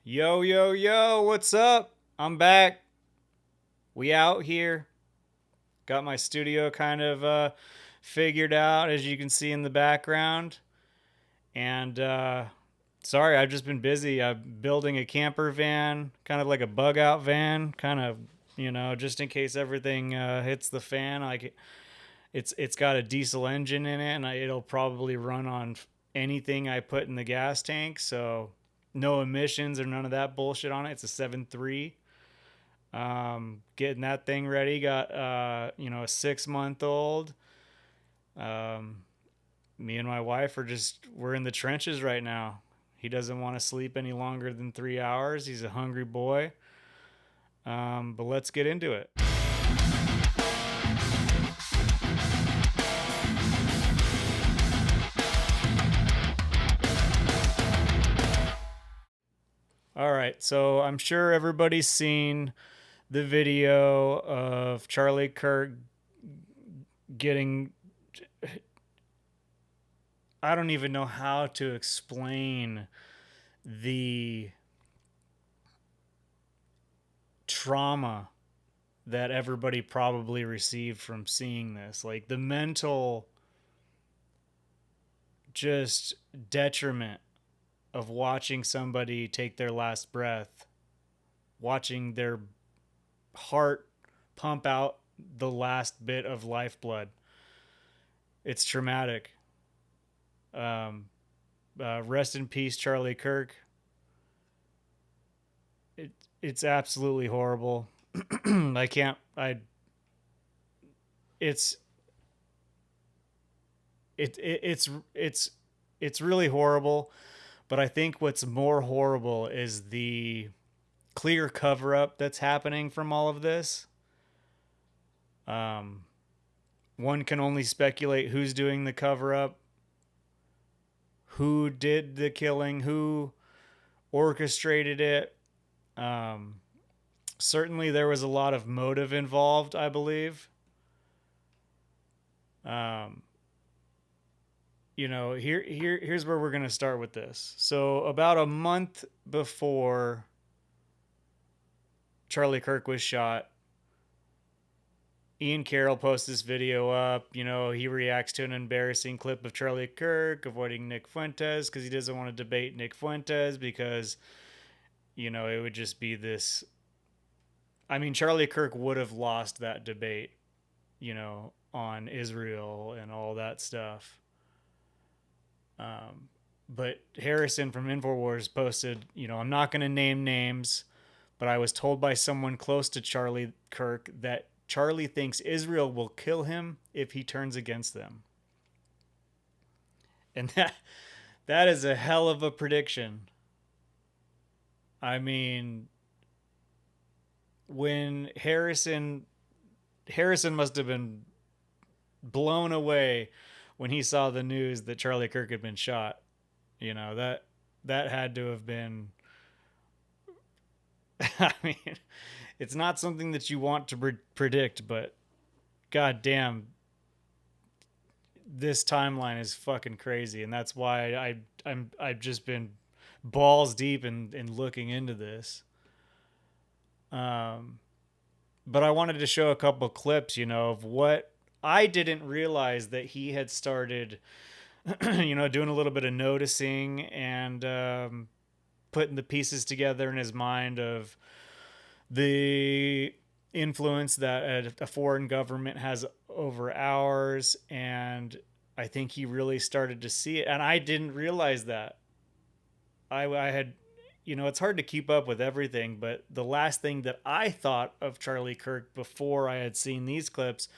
Yo, yo, yo, what's up? I'm back. We out here. Got my studio kind of figured out, as you can see in the background. And sorry, I've just been busy. I'm building a camper van, kind of like a bug out van, kind of, just in case everything hits the fan. It's got a diesel engine in it, and it'll probably run on anything I put in the gas tank. So no emissions or none of that bullshit on it. It's a 7.3. Getting that thing ready. Got a 6 month old. Um, Me and my wife we're in the trenches right now. He doesn't want to sleep any longer than 3 hours. He's a hungry boy. But let's get into it. All right, so I'm sure everybody's seen the video of Charlie Kirk getting. I don't even know how to explain the trauma that everybody probably received from seeing this. Like the mental just detriment of watching somebody take their last breath, watching their heart pump out the last bit of lifeblood. It's traumatic. Um, Rest in peace, Charlie Kirk. It it's absolutely horrible. I can't. I it's it's it's really horrible. But I think what's more horrible is the clear cover up that's happening from all of this. Um, One can only speculate who's doing the cover up, who did the killing, who orchestrated it. Um, Certainly, there was a lot of motive involved, I believe. Um, here's where we're gonna start with this. So, about a month before Charlie Kirk was shot, Ian Carroll posts this video up. He reacts to an embarrassing clip of Charlie Kirk avoiding Nick Fuentes because he doesn't want to debate Nick Fuentes because, it would just be this. I mean, Charlie Kirk would have lost that debate, on Israel and all that stuff. But Harrison from InfoWars posted, I'm not going to name names, but I was told by someone close to Charlie Kirk that Charlie thinks Israel will kill him if he turns against them. And that is a hell of a prediction. I mean, when Harrison must have been blown away when he saw the news that Charlie Kirk had been shot. That had to have been. I mean, it's not something that you want to predict, but god damn, this timeline is fucking crazy, and that's why I've just been balls deep in looking into this. Um, but I wanted to show a couple clips, of what I didn't realize that he had started, doing a little bit of noticing and putting the pieces together in his mind of the influence that a foreign government has over ours. And I think he really started to see it. And I didn't realize that. I had, it's hard to keep up with everything, but the last thing that I thought of Charlie Kirk before I had seen these clips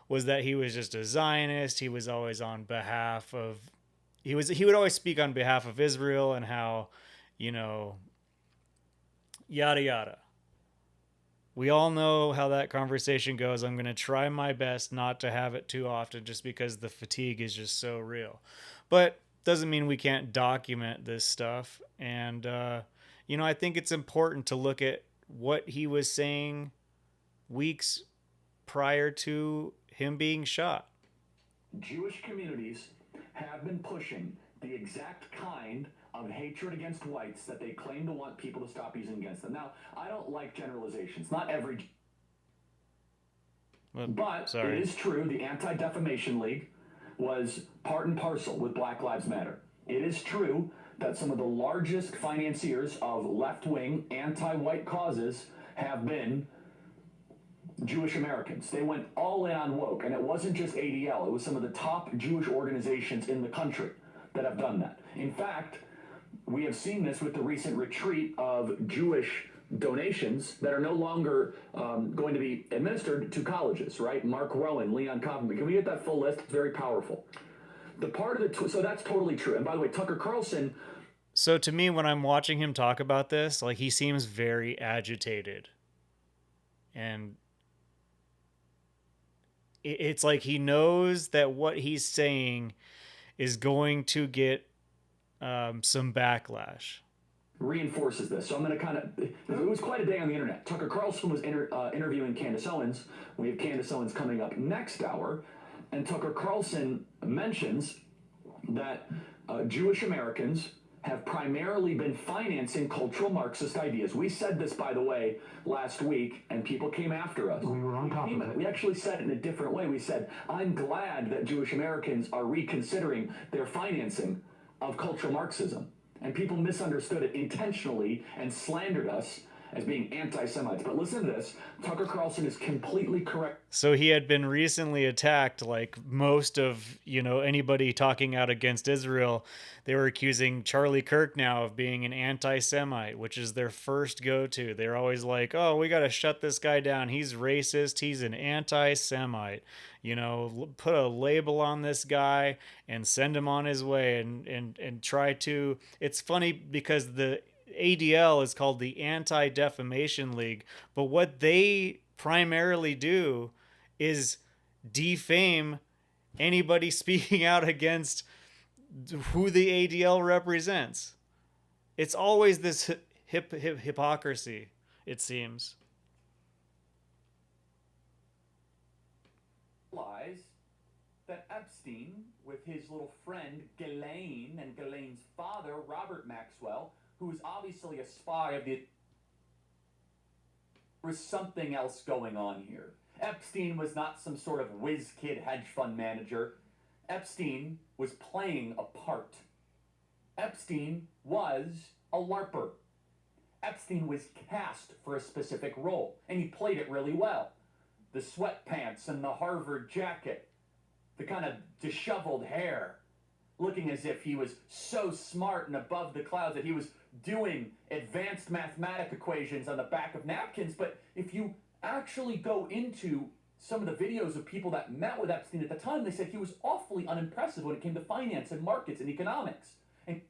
was that he was just a Zionist. He was always on behalf of, he would always speak on behalf of Israel and how, you know, yada yada. We all know how that conversation goes. I'm going to try my best not to have it too often just because the fatigue is just so real. But doesn't mean we can't document this stuff. And, I think it's important to look at what he was saying weeks prior to him being shot. Jewish communities have been pushing the exact kind of hatred against whites that they claim to want people to stop using against them. Now, I don't like generalizations. Not every, Well, but it sorry. is true the Anti Defamation League was part and parcel with Black Lives Matter. It is true that some of the largest financiers of left wing anti white causes have been Jewish Americans. They went all in on woke, and it wasn't just ADL, it was some of the top Jewish organizations in the country that have done that. In fact, we have seen this with the recent retreat of Jewish donations that are no longer going to be administered to colleges, right? Mark Rowan, Leon Kaufman. Can we get that full list? It's very powerful. The part of the so that's totally true. And by the way, Tucker Carlson. So to me, when I'm watching him talk about this, like he seems very agitated, and it's like he knows that what he's saying is going to get some backlash. Reinforces this. So I'm going to kind of. It was quite a day on the internet. Tucker Carlson was interviewing Candace Owens. We have Candace Owens coming up next hour. And Tucker Carlson mentions that Jewish Americans have primarily been financing cultural Marxist ideas. We said this, by the way, last week, and people came after us. We were on top of it. We actually said it in a different way. We said, I'm glad that Jewish Americans are reconsidering their financing of cultural Marxism. And people misunderstood it intentionally and slandered us as being anti-Semites. But listen to this. Tucker Carlson is completely correct. So he had been recently attacked, like most of, anybody talking out against Israel. They were accusing Charlie Kirk now of being an anti-Semite, which is their first go-to. They're always like, oh, we got to shut this guy down. He's racist. He's an anti-Semite. Put a label on this guy and send him on his way, and try to. It's funny because the ADL is called the Anti Defamation League, but what they primarily do is defame anybody speaking out against who the ADL represents. It's always this hypocrisy, it seems. Lies that Epstein, with his little friend Ghislaine and Ghislaine's father, Robert Maxwell, who is obviously a spy of the. There was something else going on here. Epstein was not some sort of whiz kid hedge fund manager. Epstein was playing a part. Epstein was a LARPer. Epstein was cast for a specific role, and he played it really well. The sweatpants and the Harvard jacket, the kind of disheveled hair, looking as if he was so smart and above the clouds that he was doing advanced mathematic equations on the back of napkins. But if you actually go into some of the videos of people that met with Epstein at the time, they said he was awfully unimpressive when it came to finance and markets and economics. And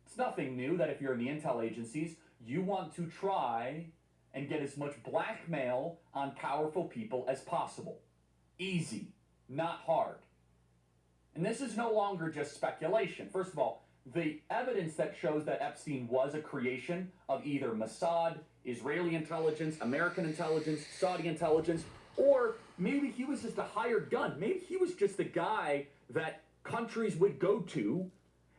it's nothing new that if you're in the intel agencies, you want to try and get as much blackmail on powerful people as possible. Easy, not hard. And this is no longer just speculation. First of all, the evidence that shows that Epstein was a creation of either Mossad, Israeli intelligence, American intelligence, Saudi intelligence, or maybe he was just a hired gun. Maybe he was just the guy that countries would go to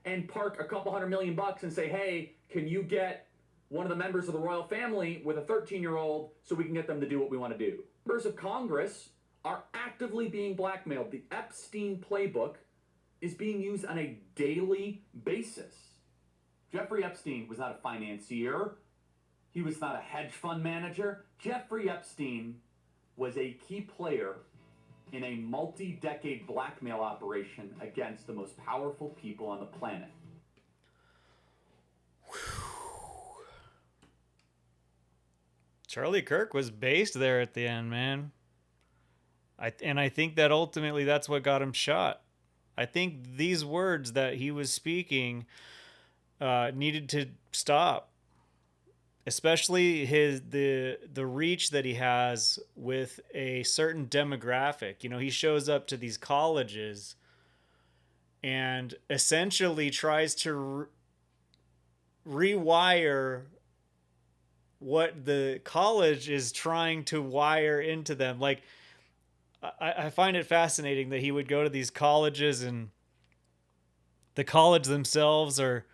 and park a couple $100 million and say, hey, can you get one of the members of the royal family with a 13-year-old so we can get them to do what we want to do? Members of Congress are actively being blackmailed. The Epstein playbook is being used on a daily basis. Jeffrey Epstein was not a financier. He was not a hedge fund manager. Jeffrey Epstein was a key player in a multi-decade blackmail operation against the most powerful people on the planet. Charlie Kirk was based there at the end, man. I think that ultimately that's what got him shot. I think these words that he was speaking needed to stop, especially the reach that he has with a certain demographic. He shows up to these colleges and essentially tries to rewire what the college is trying to wire into them. Like, I find it fascinating that he would go to these colleges and The college themselves are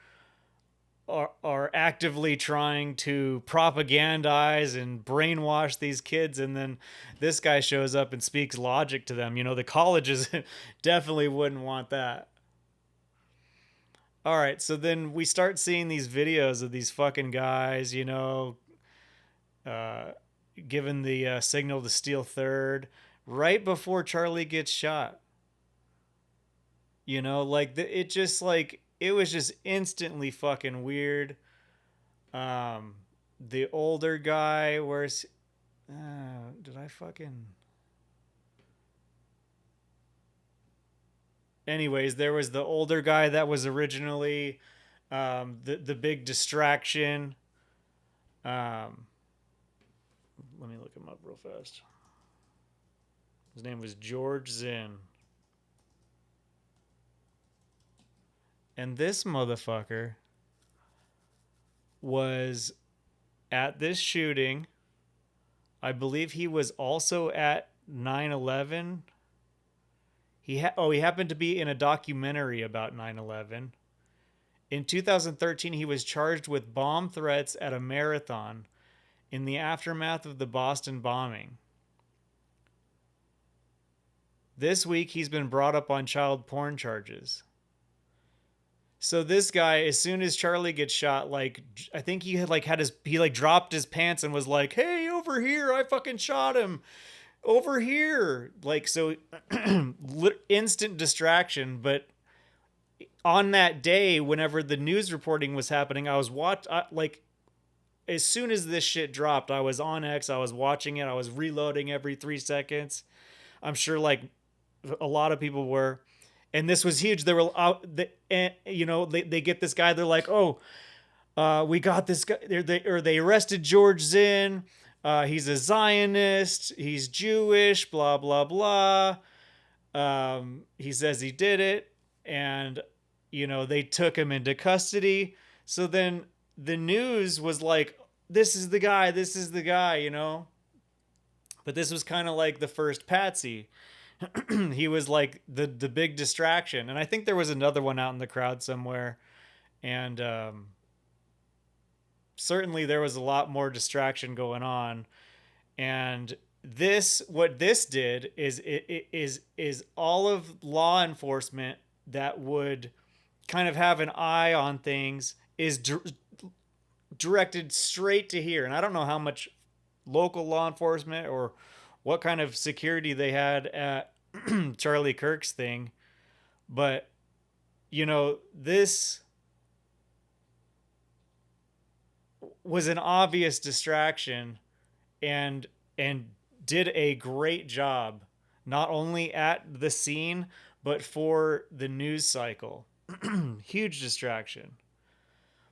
actively trying to propagandize and brainwash these kids, and then this guy shows up and speaks logic to them. The colleges definitely wouldn't want that. All right, so then we start seeing these videos of these fucking guys, uh, given the signal to steal third right before Charlie gets shot. It just like it was just instantly fucking weird. Um, the older guy, where's did I fucking? Anyways, there was the older guy that was originally the big distraction. Um, Let me look him up real fast. His name was George Zinn. And this motherfucker was at this shooting. I believe he was also at 9/11. He happened to be in a documentary about 9/11. In 2013, he was charged with bomb threats at a marathon in the aftermath of the Boston bombing. This week, he's been brought up on child porn charges. So this guy, as soon as Charlie gets shot, like I think he had dropped his pants and was like, "Hey, over here! I fucking shot him over here!" Like so, instant distraction. But on that day, whenever the news reporting was happening, I was like as soon as this shit dropped, I was on X. I was watching it. I was reloading every 3 seconds. I'm sure like a lot of people were, and this was huge. They were out, they get this guy. They're like, oh, we got this guy. They arrested George Zinn. He's a Zionist. He's Jewish. Blah blah blah. He says he did it, and they took him into custody. So then the news was like, this is the guy. This is the guy. But this was kind of like the first patsy. He was like the big distraction, and I think there was another one out in the crowd somewhere, and certainly there was a lot more distraction going on. And what this did is all of law enforcement that would kind of have an eye on things is directed straight to here. And I don't know how much local law enforcement or what kind of security they had at Charlie Kirk's thing, but this was an obvious distraction, and did a great job not only at the scene but for the news cycle. Huge distraction.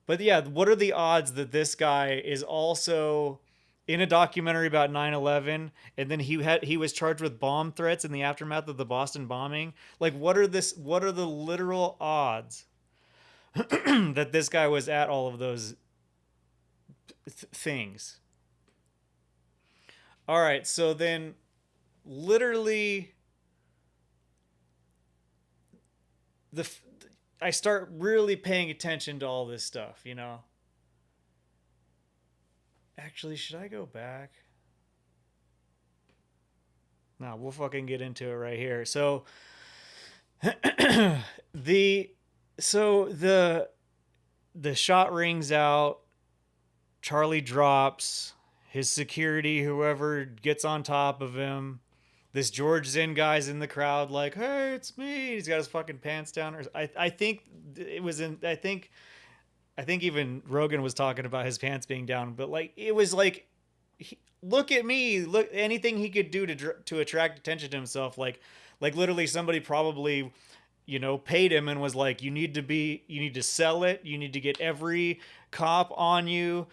But yeah, what are the odds that this guy is also in a documentary about 9/11, and then he was charged with bomb threats in the aftermath of the Boston bombing? Like what are the literal odds that this guy was at all of those things? All right, so then literally the I start really paying attention to all this stuff. Actually, should I go back? No, we'll fucking get into it right here. So the so the shot rings out, Charlie drops, his security, whoever gets on top of him. This George Zinn guy's in the crowd, like, "Hey, it's me." He's got his fucking pants down. I think it was in. I think even Rogan was talking about his pants being down, but like it was like, look at me, look anything he could do to attract attention to himself. Like literally somebody probably paid him and was like, you need to sell it, you need to get every cop on you.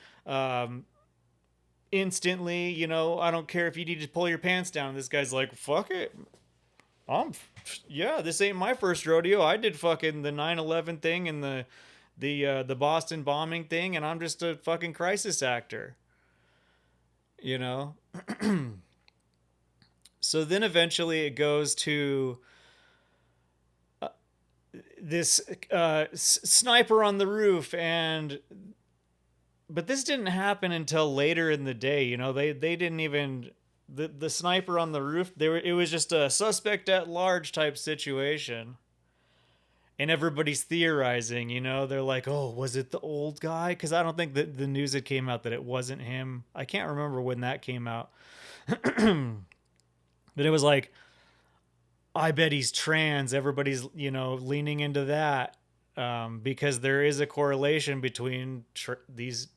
Instantly, I don't care if you need to pull your pants down. This guy's like, fuck it. I'm yeah, this ain't my first rodeo. I did fucking the 9/11 thing and the Boston bombing thing, and I'm just a fucking crisis actor. You know? So then eventually it goes to this sniper on the roof, and but this didn't happen until later in the day. You know, they didn't even the sniper on the roof. It was just a suspect at large type situation, and everybody's theorizing. You know, they're like, "Oh, was it the old guy?" Because I don't think that the news had came out that it wasn't him. I can't remember when that came out, but it was like, I bet he's trans. Everybody's, you know, leaning into that, because there is a correlation between these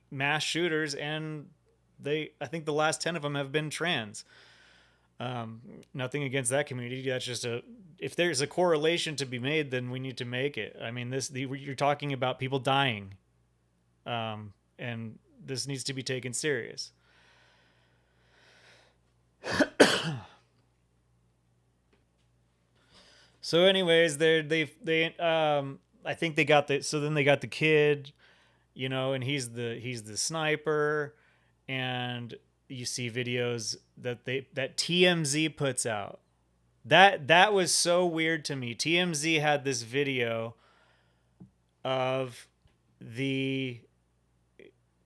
mass shooters and they. I think the last 10 of them have been trans. Nothing against that community. That's just a. If there's a correlation to be made, then we need to make it. I mean, you're talking about people dying, and this needs to be taken serious. So, anyways, I think they got the. So then they got the kid, you know, and he's the sniper, and you see videos that TMZ puts out. That was so weird to me. TMZ had this video of the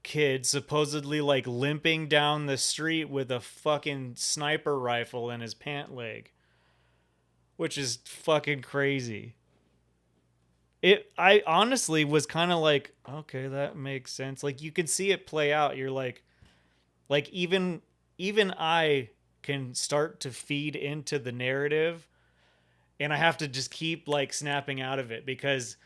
kid supposedly like limping down the street with a fucking sniper rifle in his pant leg, which is fucking crazy. I honestly was kind of like, okay, that makes sense. Like you can see it play out. You're like even I can start to feed into the narrative, and I have to just keep like snapping out of it, because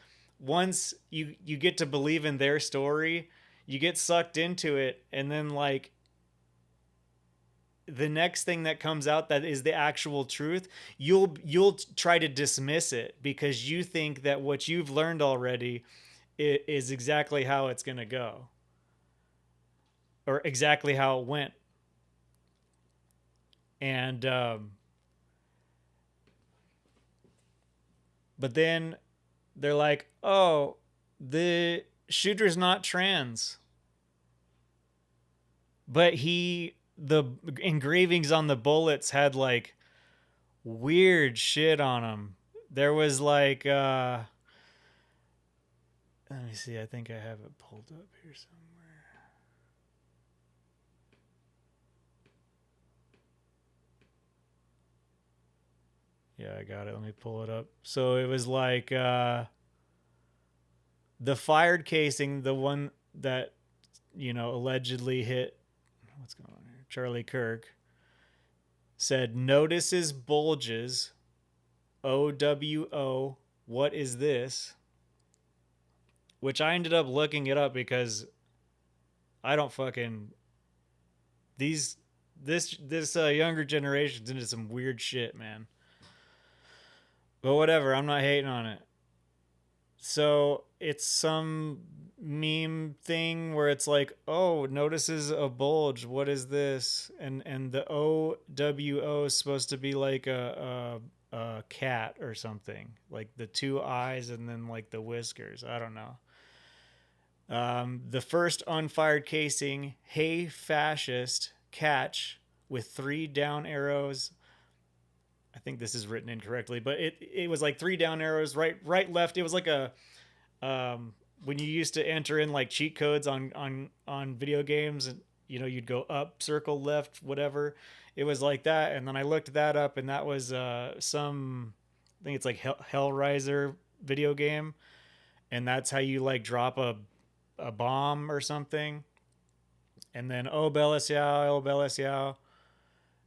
once you get to believe in their story, you get sucked into it, and then like the next thing that comes out that is the actual truth, you'll try to dismiss it because you think that what you've learned already is exactly how it's going to go, or exactly how it went. And but then they're like, "Oh, the shooter's not trans." But the engravings on the bullets had like weird shit on them. There was like let me see, I think I have it pulled up here somewhere. Yeah, I got it. Let me pull it up. So it was like the fired casing, the one that, you know, allegedly hit, what's going on here? Charlie Kirk, said notices bulges, OWO, what is this? Which I ended up looking it up because I don't fucking these this younger generation's into some weird shit, man. But whatever, I'm not hating on it. So it's some meme thing where it's like, oh, notices a bulge. What is this? And the OWO is supposed to be like a cat or something, like the two eyes and then like the whiskers. I don't know. The first unfired casing, hey fascist, catch with three down arrows. I think this is written incorrectly, but it was like three down arrows, right, left. It was like a when you used to enter in like cheat codes on video games, and you know you'd go up, circle, left, whatever. It was like that, and then I looked that up, and that was some, I think it's like Hellraiser video game, and that's how you like drop a bomb or something. And then Oh Bella Ciao, Oh Bella Ciao.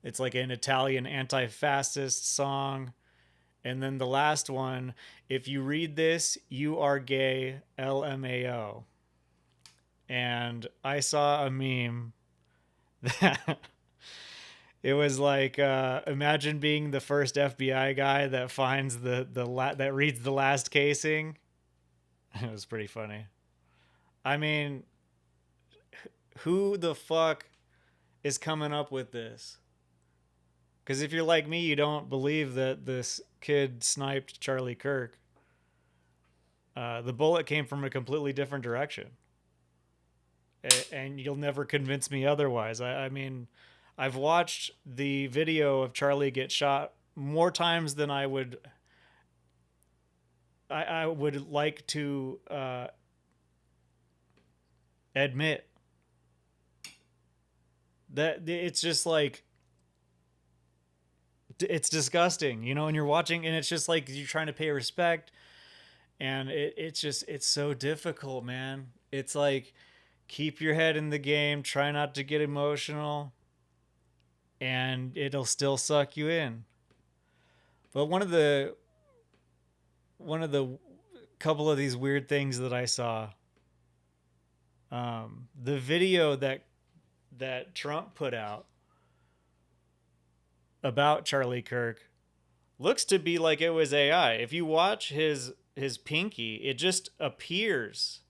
It's like an Italian anti-fascist song. And then the last one, if you read this, you are gay, LMAO. And I saw a meme that it was like, imagine being the first FBI guy that finds that reads the last casing. It was pretty funny. I mean, who the fuck is coming up with this? Because if you're like me, you don't believe that this kid sniped Charlie Kirk. The bullet came from a completely different direction, and you'll never convince me otherwise. I mean, I've watched the video of Charlie get shot more times than I would I would like to admit that it's just like it's disgusting, you know, and you're watching and it's just like you're trying to pay respect and it's just it's so difficult, man. It's like keep your head in the game, try not to get emotional, and it'll still suck you in. But one of the couple of these weird things that I saw, the video that Trump put out about Charlie Kirk looks to be like it was AI. If you watch his pinky, it just appears.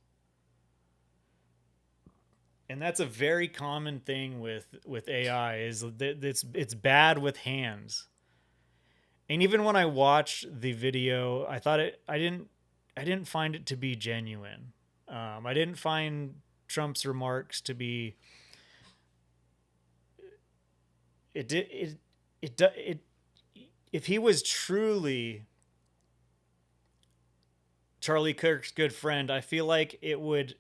And that's a very common thing with AI is that it's bad with hands. And even when I watched the video, I thought I didn't find it to be genuine. I didn't find Trump's remarks to be it did it if he was truly Charlie Kirk's good friend, I feel like it would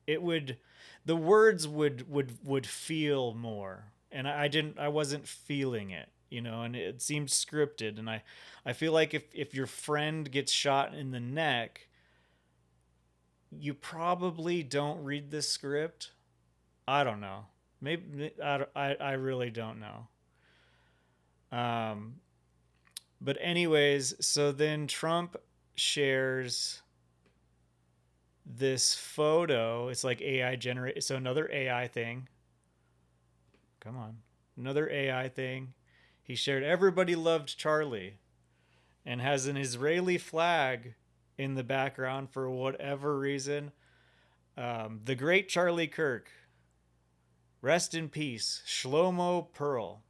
the words would feel more. And I wasn't feeling it, you know, and it seemed scripted. And I feel like if your friend gets shot in the neck, you probably don't read the script. I don't know. Maybe I really don't know. Um, but anyways, so then Trump shares this photo. It's like AI generated. So another AI thing. Come on. Another AI thing. He shared everybody loved Charlie and has an Israeli flag in the background for whatever reason. The great Charlie Kirk. Rest in peace. Shlomo Pearl.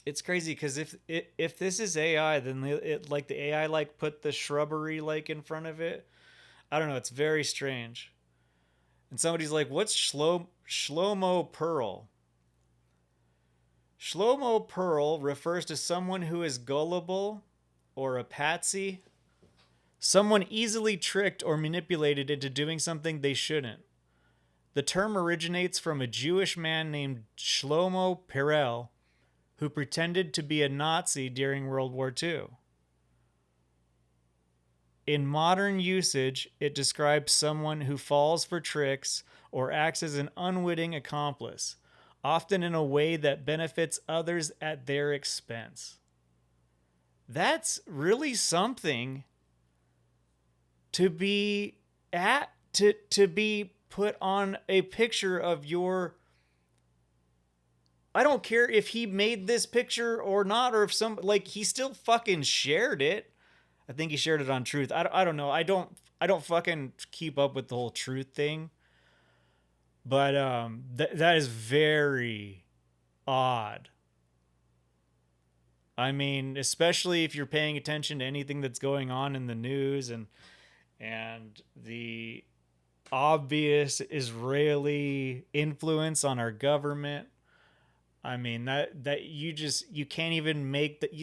It's crazy because if this is AI, then it like the AI like put the shrubbery like in front of it. I don't know. It's very strange. And somebody's like, "What's Shlomo Pearl?" Shlomo Pearl refers to someone who is gullible or a patsy, someone easily tricked or manipulated into doing something they shouldn't. The term originates from a Jewish man named Shlomo Perel who pretended to be a Nazi during World War II. In modern usage, it describes someone who falls for tricks or acts as an unwitting accomplice, often in a way that benefits others at their expense. That's really something to be to be put on a picture of your. I don't care if he made this picture or not, or if some like he still fucking shared it. I think he shared it on Truth. I don't know. I don't fucking keep up with the whole Truth thing. But that is very odd. I mean, especially if you're paying attention to anything that's going on in the news and the obvious Israeli influence on our government. I mean that you can't even make that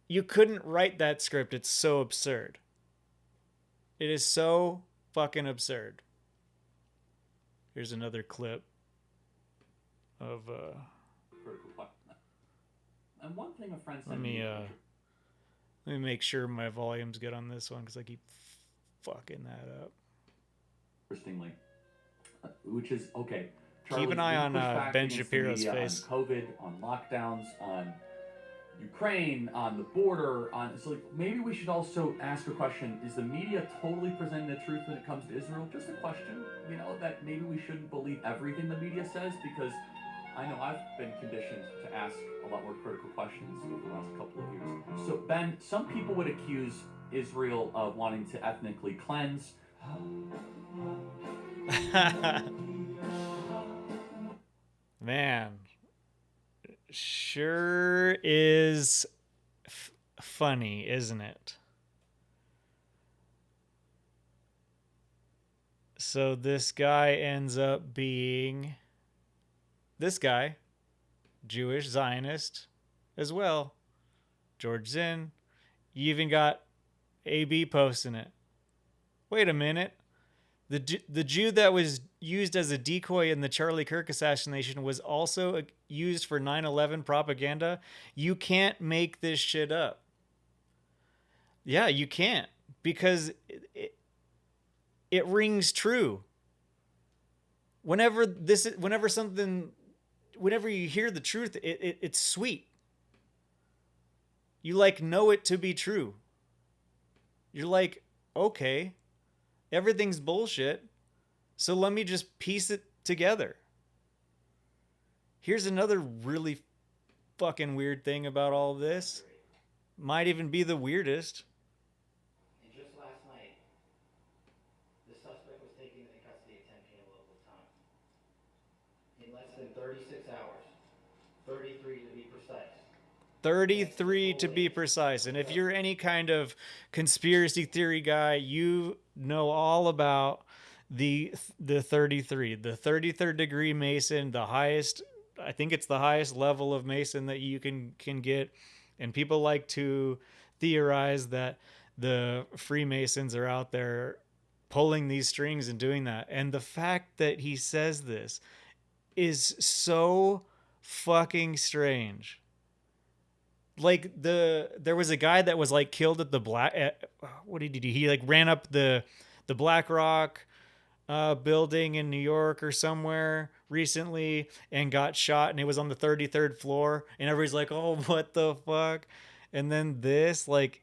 you couldn't write that script. It's so absurd. It is so fucking absurd. Here's another clip of And one thing a friend let sent me me a uh picture. let me make sure my volume's good on this one cuz I keep fucking that up. Interestingly, which is okay. Keep Charlie, an eye we on push back Ben against the Shapiro's media on face. COVID, on lockdowns, on Ukraine, on the border, on so like, maybe we should also ask a question: is the media totally presenting the truth when it comes to Israel? Just a question, you know, that maybe we shouldn't believe everything the media says because I know I've been conditioned to ask a lot more critical questions over the last couple of years. So Ben, some people would accuse Israel of wanting to ethnically cleanse. Man, sure is funny, isn't it? So this guy ends up being this guy, Jewish Zionist as well, George Zinn. You even got AB posting it. Wait a minute. The Jew that was used as a decoy in the Charlie Kirk assassination was also used for 9/11 propaganda. You can't make this shit up. Yeah, you can't, because it rings true. Whenever you hear the truth, it's sweet. You like know it to be true. You're like, okay, everything's bullshit. So let me just piece it together. Here's another really fucking weird thing about all of this. Might even be the weirdest. And just last night, the suspect was taken into custody at 10 p.m. local time. In less than 36 hours, 33 to be precise. 33 to be precise. And if you're any kind of conspiracy theory guy, you know all about the 33, the 33rd degree Mason, the highest, I think it's the highest level of Mason that you can get. And people like to theorize that the Freemasons are out there pulling these strings and doing that. And the fact that he says this is so fucking strange. Like there was a guy that was like killed at the what did he do? He like ran up the Black Rock building in New York or somewhere recently and got shot, and it was on the 33rd floor, and everybody's like, oh, what the fuck? And then this, like,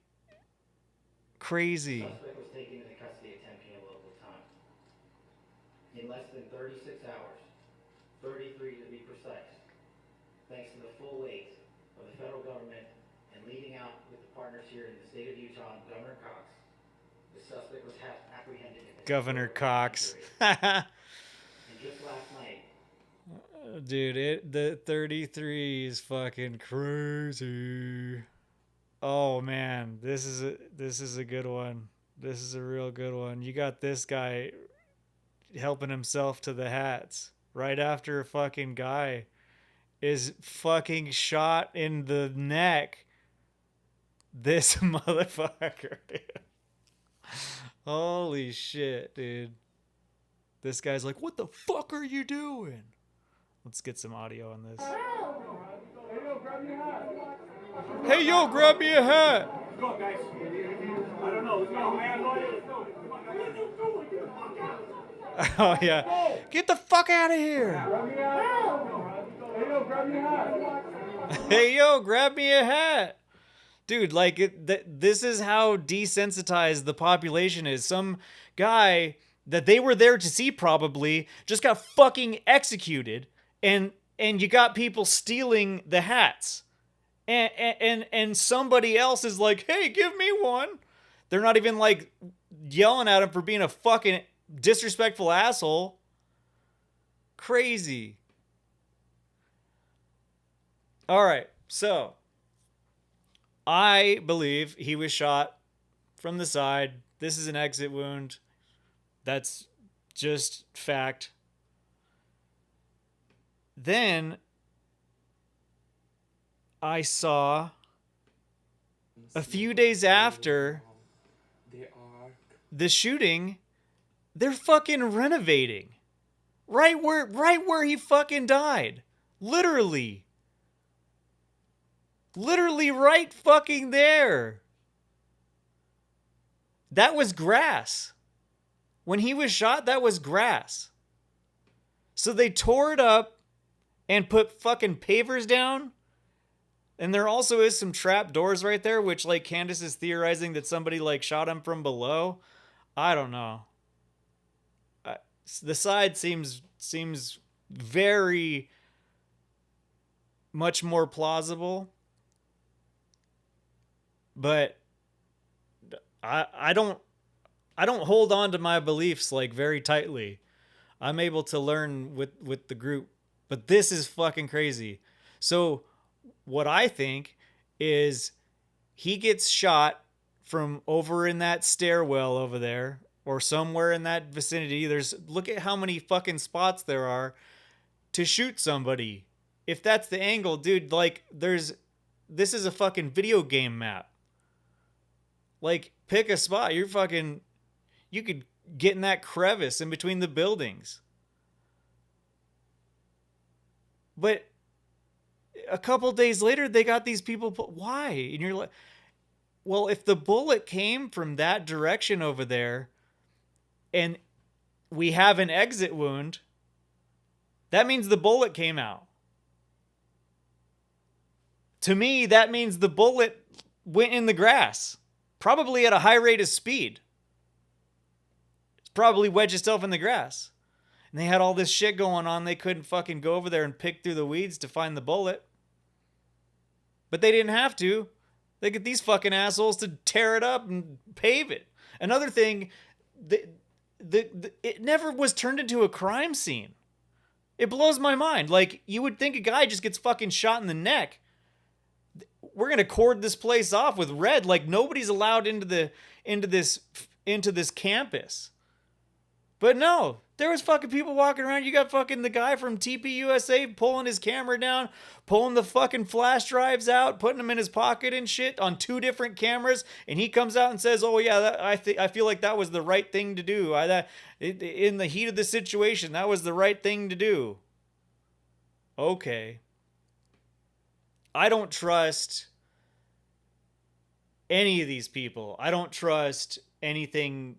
crazy. The suspect was taken into custody at 10 p.m. local time. In less than 36 hours, 33 to be precise, thanks to the full weight of the federal government and leading out with the partners here in the state of Utah and Governor Cox, the suspect was apprehended in Governor Cox. and just last night, Dude, the 33 is fucking crazy. Oh man, this is a good one. This is a real good one. You got this guy helping himself to the hats right after a fucking guy is fucking shot in the neck. This motherfucker, dude. Holy shit, dude. This guy's like, what the fuck are you doing? Let's get some audio on this. Hey, yo, grab me a hat. Let's go, guys. I don't know. Let's go. I have no idea. Let's go. What are you doing? Get the fuck out. Oh, yeah. Get the fuck out of here. Grab me a hat. Hey, yo, grab me a hat. Hey, yo, grab me a hat. Dude, like, this is how desensitized the population is. Some guy that they were there to see probably just got fucking executed, and you got people stealing the hats. And somebody else is like, hey, give me one. They're not even like yelling at him for being a fucking disrespectful asshole. Crazy. All right, so I believe he was shot from the side. This is an exit wound. That's just fact. Then I saw a few days after the shooting, they're fucking renovating right where he fucking died. Literally right fucking there. That was grass. When he was shot, that was grass. So they tore it up and put fucking pavers down. And there also is some trap doors right there, which, like, Candace is theorizing that somebody, like, shot him from below. I don't know. The side seems very much more plausible. But I don't hold on to my beliefs, like, very tightly. I'm able to learn with the group. But this is fucking crazy. So what I think is he gets shot from over in that stairwell over there or somewhere in that vicinity. Look at how many fucking spots there are to shoot somebody. If that's the angle, dude, like there's this is a fucking video game map. Like, pick a spot. You could get in that crevice in between the buildings. But a couple days later, they got these people. Why? And you're like, well, if the bullet came from that direction over there and we have an exit wound, that means the bullet came out. To me, that means the bullet went in the grass, probably at a high rate of speed. It's probably wedged itself in the grass. And they had all this shit going on. They couldn't fucking go over there and pick through the weeds to find the bullet. But they didn't have to. They get these fucking assholes to tear it up and pave it. Another thing, it never was turned into a crime scene. It blows my mind. Like, you would think a guy just gets fucking shot in the neck. We're going to cord this place off with red. Like, nobody's allowed into this campus. But no, there was fucking people walking around. You got fucking the guy from TPUSA pulling his camera down, pulling the fucking flash drives out, putting them in his pocket and shit on 2 different cameras. And he comes out and says, "Oh yeah, I feel like that was the right thing to do. In the heat of the situation, that was the right thing to do." Okay. I don't trust any of these people. I don't trust anything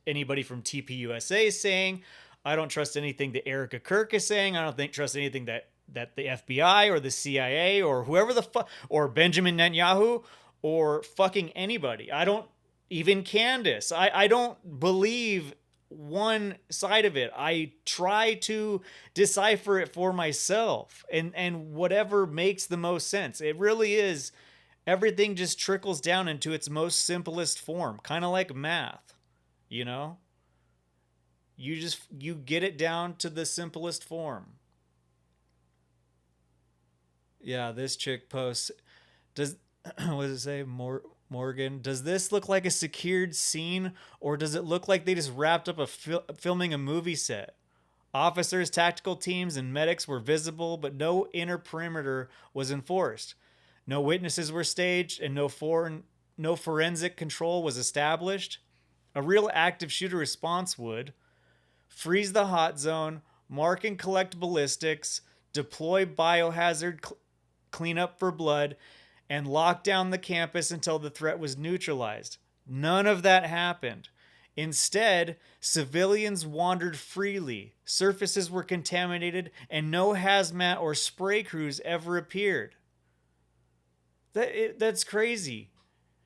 anybody from TPUSA is saying. I don't trust anything that Erica Kirk is saying. I don't trust anything that the FBI or the CIA or whoever the fuck, or Benjamin Netanyahu or fucking anybody. I don't, even Candace. I don't believe one side of it. I try to decipher it for myself and whatever makes the most sense. It really is, everything just trickles down into its most simplest form, kind of like math, you know? You get it down to the simplest form. Yeah, this chick posts, does what does it say? Morgan, does this look like a secured scene, or does it look like they just wrapped up filming a movie set? Officers, tactical teams, and medics were visible, but no inner perimeter was enforced. No witnesses were staged, and no forensic control was established. A real active shooter response would freeze the hot zone, mark and collect ballistics, deploy biohazard cleanup for blood, and lock down the campus until the threat was neutralized. None of that happened. Instead, civilians wandered freely, surfaces were contaminated, and no hazmat or spray crews ever appeared. That's crazy.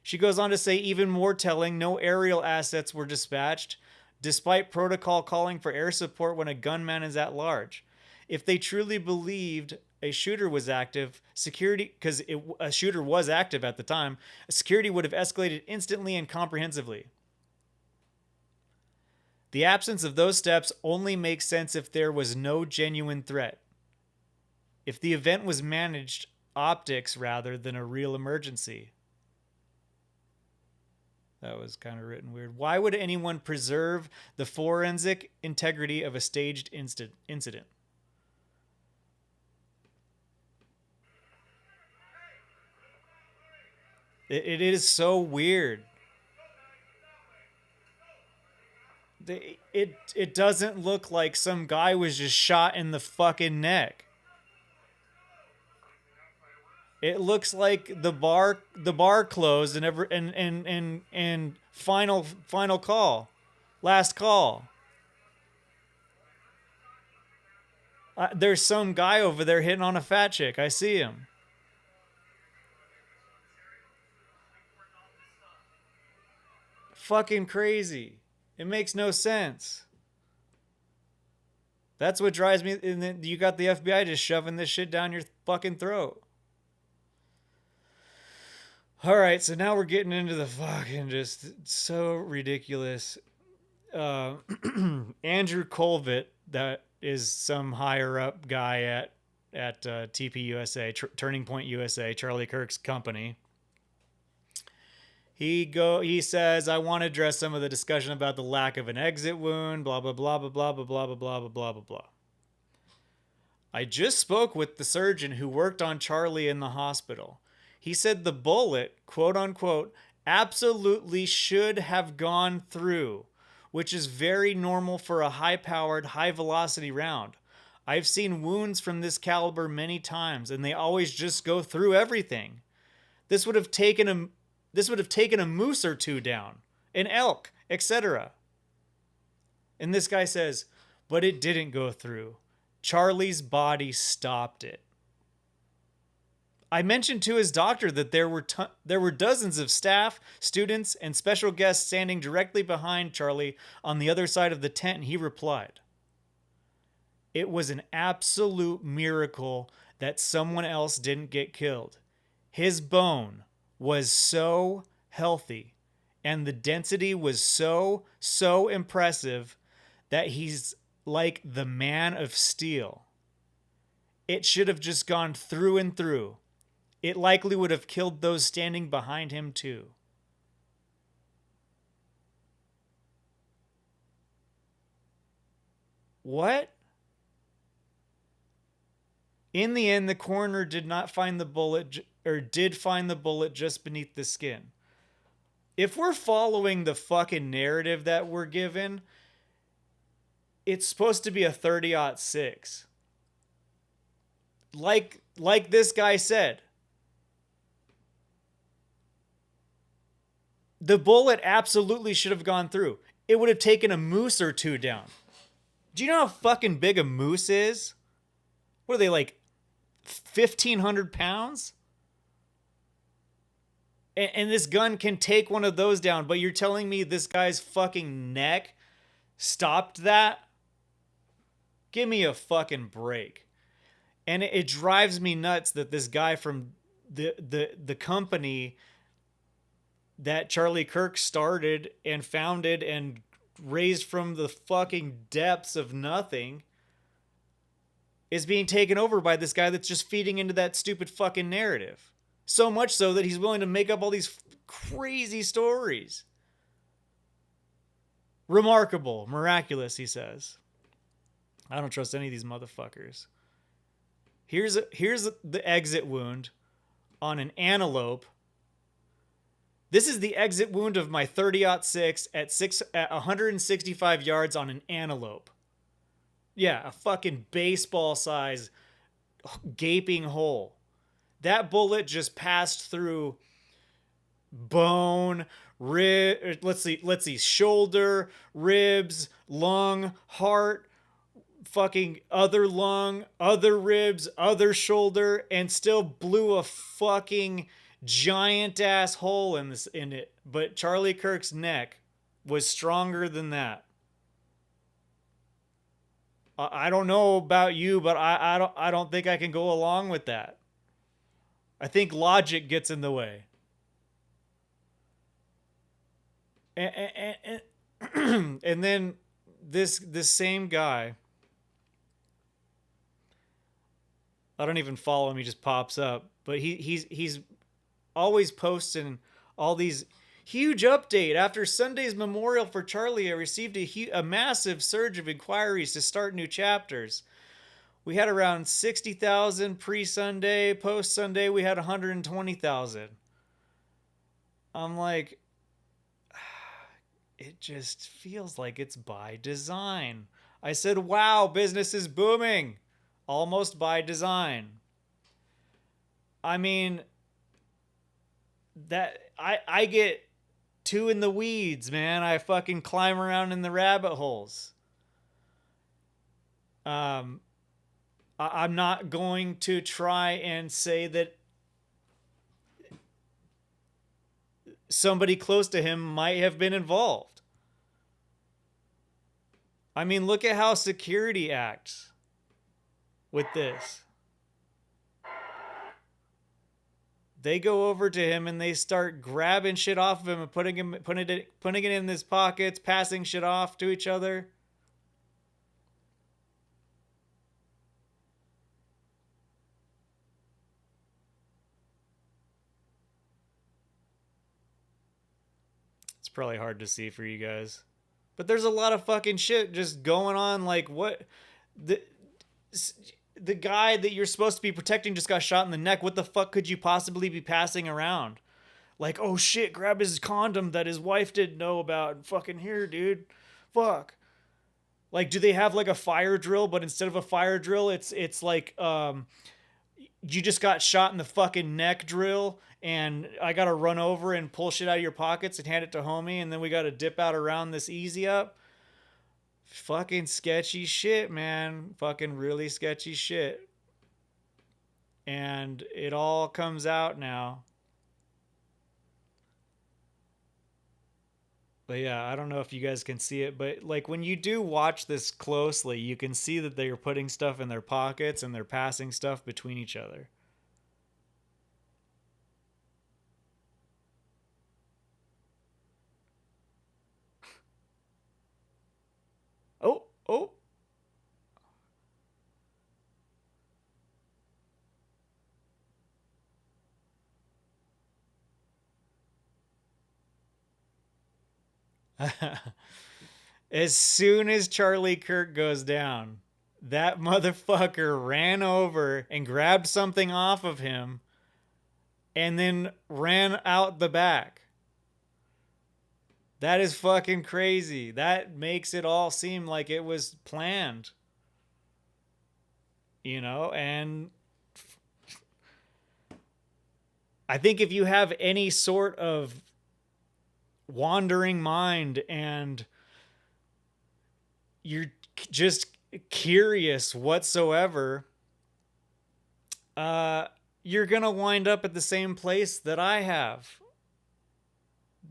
She goes on to say, even more telling, no aerial assets were dispatched, despite protocol calling for air support when a gunman is at large. If they truly believed a shooter was active, security, because a shooter was active at the time, security would have escalated instantly and comprehensively. The absence of those steps only makes sense if there was no genuine threat. If the event was managed optics rather than a real emergency. That was kind of written weird. Why would anyone preserve the forensic integrity of a staged incident? It is so weird. It doesn't look like some guy was just shot in the fucking neck. It looks like the bar closed and final call, last call. There's some guy over there hitting on a fat chick. I see him. Fucking crazy. It makes no sense. That's what drives me. And then you got the FBI just shoving this shit down your fucking throat. All right, so now we're getting into the fucking just so ridiculous. Andrew Colvett, that is some higher up guy at TPUSA, Turning Point USA, Charlie Kirk's company. He says, I want to address some of the discussion about the lack of an exit wound, blah, blah, blah, blah, blah, blah, blah, blah, blah, blah, blah, blah, blah. I just spoke with the surgeon who worked on Charlie in the hospital. He said the bullet, quote unquote, absolutely should have gone through, which is very normal for a high powered, high velocity round. I've seen wounds from this caliber many times, and they always just go through everything. This would have taken a moose or two down, an elk, etc. And this guy says, but it didn't go through. Charlie's body stopped it. I mentioned to his doctor that there were dozens of staff, students, and special guests standing directly behind Charlie on the other side of the tent, and he replied, "It was an absolute miracle that someone else didn't get killed. His bone was so healthy, and the density was so impressive that he's like the man of steel. It should have just gone through and through. It likely would have killed those standing behind him too." What? In the end, the coroner did find the bullet just beneath the skin. If we're following the fucking narrative that we're given, it's supposed to be a 30-06. Like this guy said, the bullet absolutely should have gone through. It would have taken a moose or two down. Do you know how fucking big a moose is? What are they, like 1,500 pounds? And this gun can take one of those down, but you're telling me this guy's fucking neck stopped that? Give me a fucking break. And it drives me nuts that this guy from the company that Charlie Kirk started and founded and raised from the fucking depths of nothing is being taken over by this guy that's just feeding into that stupid fucking narrative. So much so that he's willing to make up all these crazy stories. Remarkable, miraculous, he says. I don't trust any of these motherfuckers. Here's the exit wound on an antelope. This is the exit wound of my 30-06 at 165 yards on an antelope. Yeah, a fucking baseball size gaping hole. That bullet just passed through bone, let's see, shoulder, ribs, lung, heart, fucking other lung, other ribs, other shoulder, and still blew a fucking giant ass hole in it. But Charlie Kirk's neck was stronger than that. I don't know about you, but I don't think I can go along with that. I think logic gets in the way. And and then this same guy, I don't even follow him, he just pops up, but he's always posting all these huge update. After Sunday's memorial for Charlie, I received a massive surge of inquiries to start new chapters. We had around 60,000 pre-Sunday. Post-Sunday, we had 120,000. I'm like, it just feels like it's by design. I said, wow, business is booming. Almost by design. I mean, that I get too in the weeds, man. I fucking climb around in the rabbit holes. I'm not going to try and say that somebody close to him might have been involved. I mean, look at how security acts with this. They go over to him and they start grabbing shit off of him and putting it in his pockets, passing shit off to each other. It's probably hard to see for you guys, but there's a lot of fucking shit just going on. Like, what? the guy that you're supposed to be protecting just got shot in the neck. What the fuck could you possibly be passing around? Like, oh shit, grab his condom that his wife didn't know about. Fucking here, dude. Fuck. Like, do they have like a fire drill, but instead of a fire drill, it's like you just got shot in the fucking neck drill, and I gotta run over and pull shit out of your pockets and hand it to homie, and then we gotta dip out around this easy up. Fucking sketchy shit, man. Fucking really sketchy shit. And it all comes out now. But yeah, I don't know if you guys can see it, but like when you do watch this closely, you can see that they are putting stuff in their pockets and they're passing stuff between each other. Oh, oh. As soon as Charlie Kirk goes down, that motherfucker ran over and grabbed something off of him and then ran out the back. That is fucking crazy. That makes it all seem like it was planned. And I think if you have any sort of wandering mind and you're just curious whatsoever, you're gonna wind up at the same place that I have.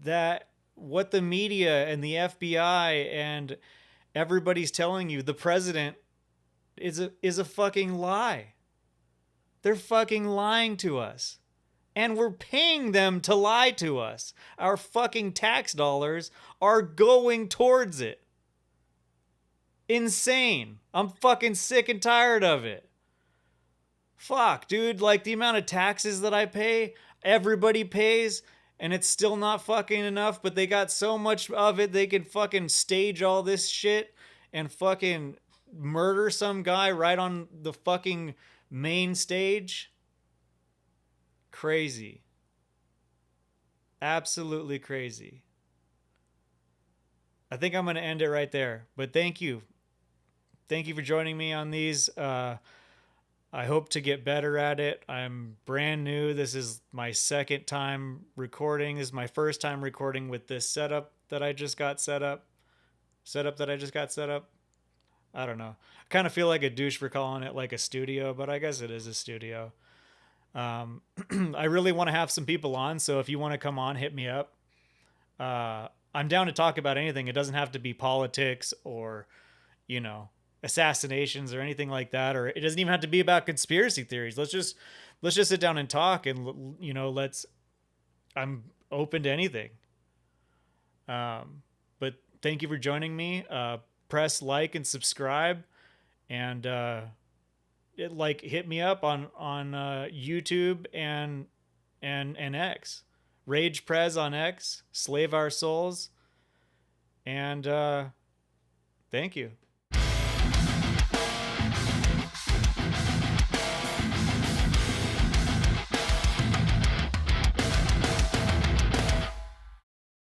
That what the media and the FBI and everybody's telling you, the president is a fucking lie. They're fucking lying to us. And we're paying them to lie to us. Our fucking tax dollars are going towards it. Insane. I'm fucking sick and tired of it. Fuck, dude. Like the amount of taxes that I pay, everybody pays, and it's still not fucking enough, but they got so much of it they can fucking stage all this shit and fucking murder some guy right on the fucking main stage. Crazy. Absolutely crazy. I think I'm going to end it right there. But thank you. Thank you for joining me on these. I hope to get better at it. I'm brand new. This is my second time recording. This is my first time recording with this setup that I just got set up. I don't know. I kind of feel like a douche for calling it like a studio, but I guess it is a studio. I really want to have some people on, so if you want to come on, hit me up. I'm down to talk about anything. It doesn't have to be politics or, assassinations or anything like that, or it doesn't even have to be about conspiracy theories. Let's just sit down and talk, and I'm open to anything. But thank you for joining me. Press like and subscribe, and hit me up on YouTube and X, Rage Prez on X, Slave Our Souls, and thank you.